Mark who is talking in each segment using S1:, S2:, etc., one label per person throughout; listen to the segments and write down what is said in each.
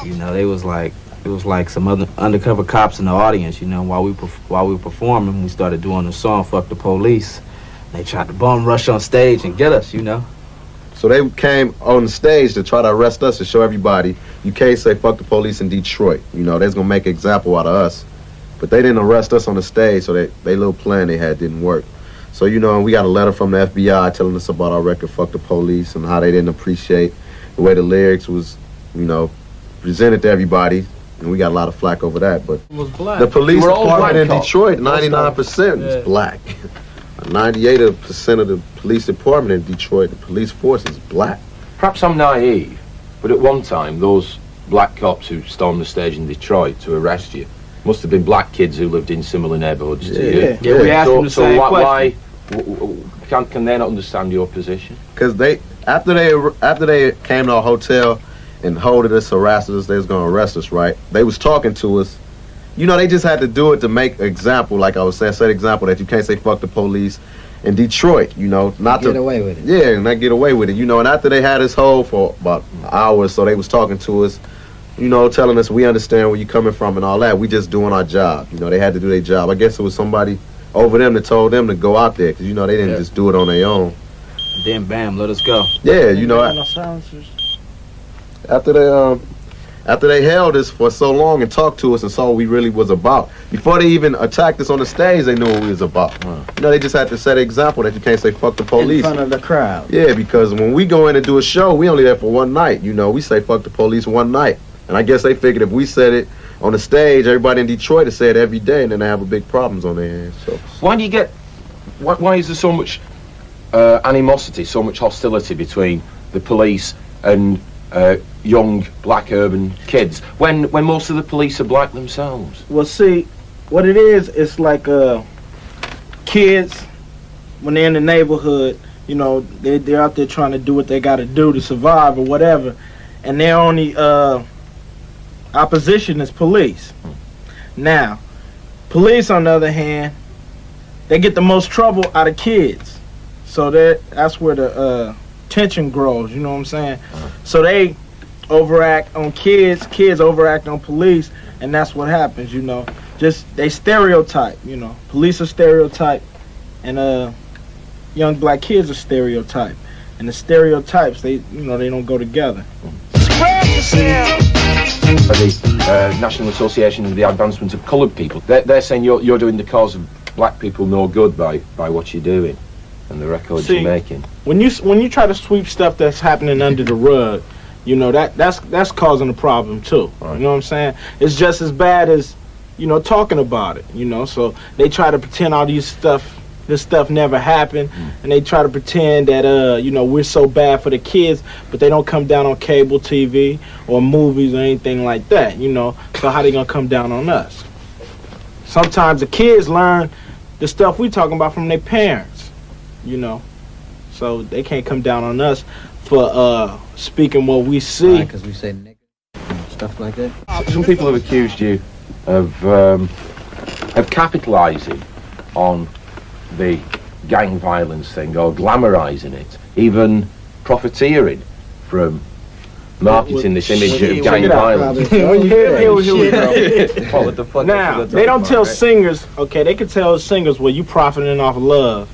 S1: You know, it was like some other undercover cops in the audience. You know, while we were performing, we started doing the song "Fuck the Police." They tried to bum rush on stage and get us. You know.
S2: So they came on the stage to try to arrest us and show everybody you can't say "fuck the police" in Detroit. You know, they're gonna make an example out of us. But they didn't arrest us on the stage, so they little plan they had didn't work. So, you know, we got a letter from the FBI telling us about our record, Fuck the Police, and how they didn't appreciate the way the lyrics was, you know, presented to everybody. And we got a lot of flack over that. But the police department in Detroit, 99% is black. 98% of the police department in Detroit, the police force is black.
S3: Perhaps I'm naive, but at one time, those black cops who stormed the stage in Detroit to arrest you must have been black kids who lived in similar neighborhoods to you.
S1: Yeah, we asked them the same question.
S3: Why can they not understand your position?
S2: Because after they came to our hotel and holded us, harassed us, they was gonna arrest us, right? They was talking to us. You know, they just had to do it to make an example, like I was saying, set an example that you can't say "fuck the police" in Detroit. You know, not to
S4: get away with it.
S2: Yeah, and not get away with it. You know, and after they had us hold for about an hour or so, they was talking to us. You know, telling us we understand where you're coming from and all that. We just doing our job. You know, they had to do their job. I guess it was somebody over them that told them to go out there, because, you know, they didn't just do it on their own.
S1: Then bam, let us go.
S2: Yeah, you know, after they held us for so long and talked to us and saw what we really was about, before they even attacked us on the stage, they knew what we was about. You know, they just had to set an example that you can't say "fuck the police"
S4: in front of the crowd.
S2: Yeah, because when we go in and do a show, we only there for one night. You know, we say "fuck the police" one night. And I guess they figured if we said it on the stage, everybody in Detroit would say it every day, and then they have a big problems on their hands. So
S3: why do you get? Why is there so much animosity, so much hostility between the police and young black urban kids when most of the police are black themselves?
S5: Well, see, what it is, it's like kids when they're in the neighborhood. You know, they're out there trying to do what they got to do to survive or whatever, and their only opposition is police. Now, police, on the other hand, they get the most trouble out of kids. So that's where the tension grows, you know what I'm saying? So they overact on kids overact on police, and that's what happens, you know. Just, they stereotype, you know. Police are stereotype, and young black kids are stereotype. And the stereotypes, they don't go together.
S3: The National Association of the Advancement of Coloured People, they're saying you're doing the cause of black people no good by what you're doing and the records you're making. When
S5: you try to sweep stuff that's happening under the rug, you know, that's causing a problem too. Right. You know what I'm saying? It's just as bad as, you know, talking about it, you know. So they try to pretend all this stuff never happened, and they try to pretend that you know, we're so bad for the kids, but they don't come down on cable TV or movies or anything like that, you know. So how they gonna come down on us? Sometimes the kids learn the stuff we talking about from their parents, you know. So they can't come down on us for speaking what we see.
S4: Because we say nigga and stuff like that.
S3: Some people have accused you of capitalising on the gang violence thing, or glamorizing it, even profiteering from marketing this image of gang violence.
S5: Now, they don't tell singers, okay, they can tell singers, well, you profiting off of love,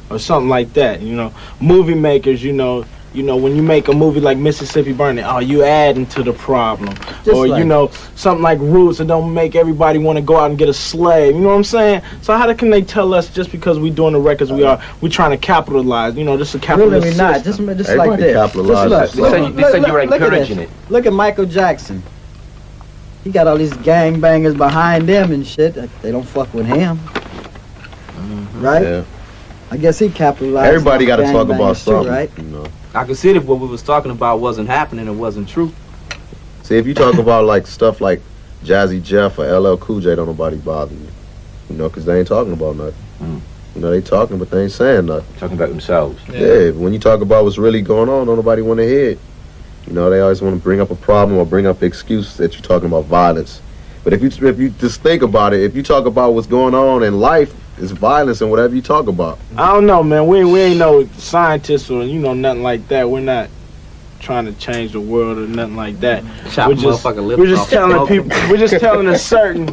S5: or something like that, you know. Movie makers, you know, when you make a movie like Mississippi Burning, oh, you adding to the problem. Or, you know, something like Roots, and don't make everybody want to go out and get a slave. You know what I'm saying? So how can they tell us just because we doing the records we're trying to capitalize? You know, this is a capitalist
S4: system. Not. Just like this.
S3: They said you were encouraging it.
S4: Look at Michael Jackson. He got all these gangbangers behind him and shit. They don't fuck with him. Right? Yeah. I guess he capitalized.
S2: Everybody got to talk about something, right? You know.
S1: I could see that what we was talking about wasn't happening, it wasn't true.
S2: See, if you talk about like stuff like Jazzy Jeff or LL Cool J, don't nobody bother you. You know, because they ain't talking about nothing. You know, they talking, but they ain't saying nothing.
S3: Talking about themselves.
S2: Yeah, when you talk about what's really going on, don't nobody want to hear it. You know, they always want to bring up a problem or bring up an excuse that you're talking about violence. But if you just think about it, if you talk about what's going on in life, it's violence and whatever you talk about.
S5: I don't know, man. We ain't no scientists or, you know, nothing like that. We're not trying to change the world or nothing like that.
S1: Chop
S5: We're just,
S1: motherfucker lips
S5: we're just
S1: off.
S5: telling people. We're just telling a certain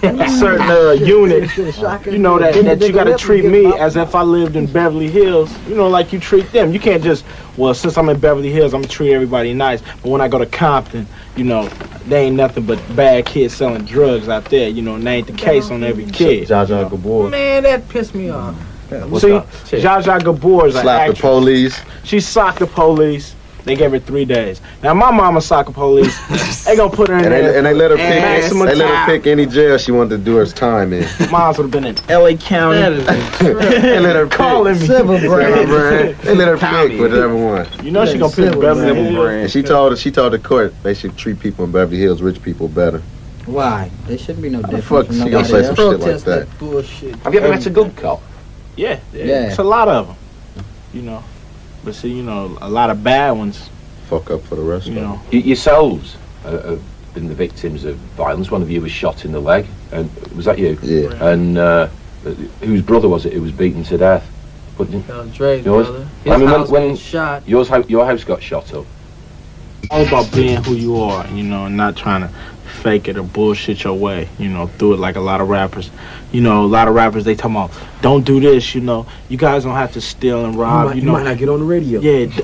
S5: unit, you know, that you got to treat me as if I lived in Beverly Hills, you know, like you treat them. You can't just, well, since I'm in Beverly Hills, I'm going to treat everybody nice. But when I go to Compton, you know, they ain't nothing but bad kids selling drugs out there, you know, and that ain't the case on every kid.
S2: Zsa Zsa Gabor.
S1: Man, that pissed me off.
S5: See, Zsa Zsa Gabor is an
S2: Slapped the
S5: actress.
S2: police.
S5: She socked the police. They gave her 3 days. Now my mama socked the police. They gonna put her in there.
S2: And they let her pick.
S5: maximum
S2: They let her
S5: time.
S2: pick any jail she wanted to do her time in.
S5: Mom's would have been in L.A. County.
S2: They let her
S5: Calling me.
S4: Civil brand.
S2: They let her pick whichever one.
S5: You know she gonna pick Beverly Hills.
S2: And she told the court they should treat people in Beverly Hills, rich people, better.
S4: Why? There shouldn't be no difference
S2: fuck
S4: from
S2: she gonna
S4: nobody
S2: say some
S4: else.
S2: shit like that?
S1: bullshit.
S3: Have you ever met a good cop?
S5: Yeah,
S4: Yeah.
S5: it's a lot of them. You know, but see, you know, a lot of bad ones.
S2: Fuck up for the rest
S5: You
S2: of them.
S5: know,
S3: Yourselves have been the victims of violence. One of you was shot in the leg. And was that you?
S2: Yeah.
S3: And whose brother was it who was beaten to death? Wasn't it?
S1: Dre's
S3: Yours?
S1: brother.
S3: I mean,
S1: His
S3: when
S1: house was shot.
S3: your house got shot up.
S5: all about being who you are, you know, and not trying to fake it or bullshit your way, you know, through it like a lot of rappers. You know, a lot of rappers, they talking about, don't do this, you know, you guys don't have to steal and rob, you know.
S1: might not get on the radio.
S5: Yeah,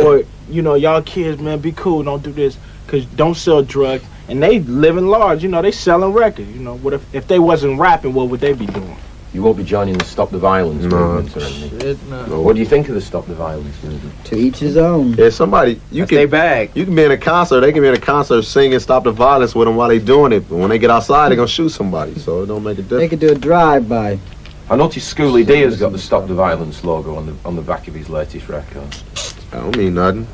S5: or, you know, y'all kids, man, be cool, don't do this, because don't sell drugs. And they living large, you know, they selling records, you know. What if they wasn't rapping, what would they be doing?
S3: You won't be joining the Stop the Violence movement or anything.
S1: Shit, no.
S3: What do you think of the Stop the Violence movement?
S4: To each his own.
S2: Yeah, somebody you
S1: They
S2: can
S1: bag.
S2: you can be in a concert. They can be in a concert singing "Stop the Violence" with them while they doing it. But when they get outside, they gonna shoot somebody. So it don't make a
S4: They
S2: difference.
S4: could do a drive-by.
S3: I noticed Schoolie D has got the Stop the Violence logo on the back of his latest record.
S2: I don't mean nothing.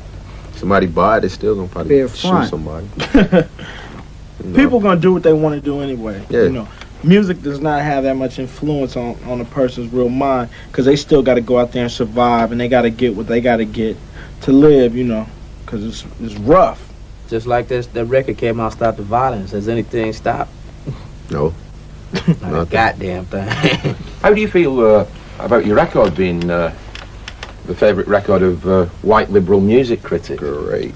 S2: Somebody buy it, they still gonna
S4: Be
S2: probably
S4: a
S2: shoot
S4: front.
S2: somebody. You know?
S5: People gonna do what they want to do anyway.
S2: Yeah.
S5: You know, music does not have that much influence on a person's real mind, because they still got to go out there and survive, and they got to get what they got to get to live. You know, because it's rough.
S1: Just like that record came out, Stop the Violence. Has anything stopped?
S2: No.
S1: Not a goddamn thing.
S3: How do you feel about your record being the favourite record of white liberal music critics?
S2: Great.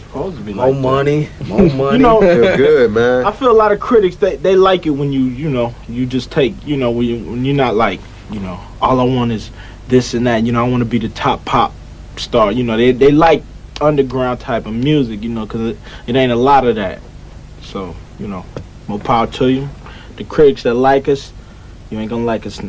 S5: Supposed to be
S1: More money, more money.
S5: You know,
S2: Feel good, man.
S5: I feel a lot of critics they like it when you just take, you know, when you're not like, you know, all I want is this and that. You know, I want to be the top pop star. You know, they like underground type of music. You know, because it ain't a lot of that. So, you know, more power to you. The critics that like us, you ain't gonna like us next.